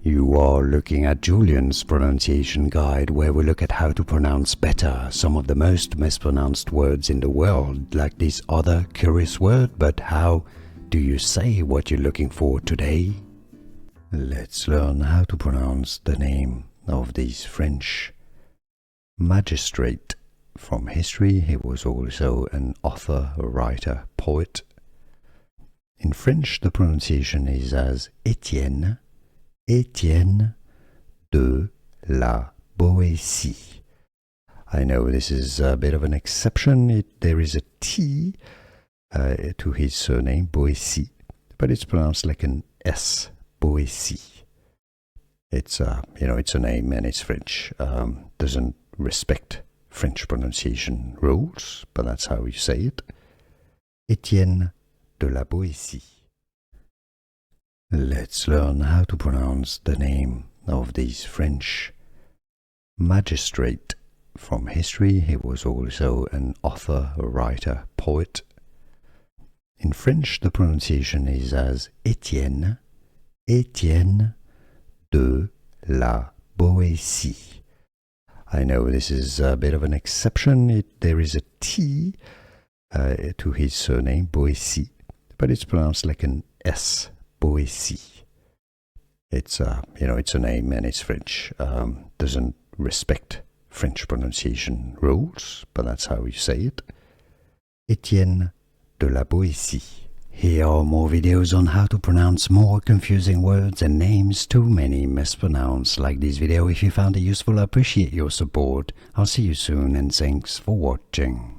You are looking at Julian's pronunciation guide, where we look at how to pronounce better some of the most mispronounced words in the world, like this other curious word. But how do you say what you're looking for today? Let's learn how to pronounce the name of this French magistrate. From history, he was also an author, a writer, poet. In French, the pronunciation is as Etienne, Etienne de la Boétie. I know this is a bit of an exception. There is a T to his surname, Boétie, but it's pronounced like an S, Boétie. It's it's a name and it's French. Doesn't respect French pronunciation rules, but that's how you say it. Etienne de la Boétie. Let's learn how to pronounce the name of this French magistrate. From history, he was also an author, a writer, poet. In French, the pronunciation is as Etienne, Etienne de la Boétie. I know this is a bit of an exception. There is a T to his surname, Boétie, but it's pronounced like an S, Boétie. It's it's a name and it's French. Doesn't respect French pronunciation rules, but that's how you say it. Etienne de la Boétie. Here are more videos on how to pronounce more confusing words and names too many mispronounced. Like this video if you found it useful. I appreciate your support. I'll see you soon and thanks for watching.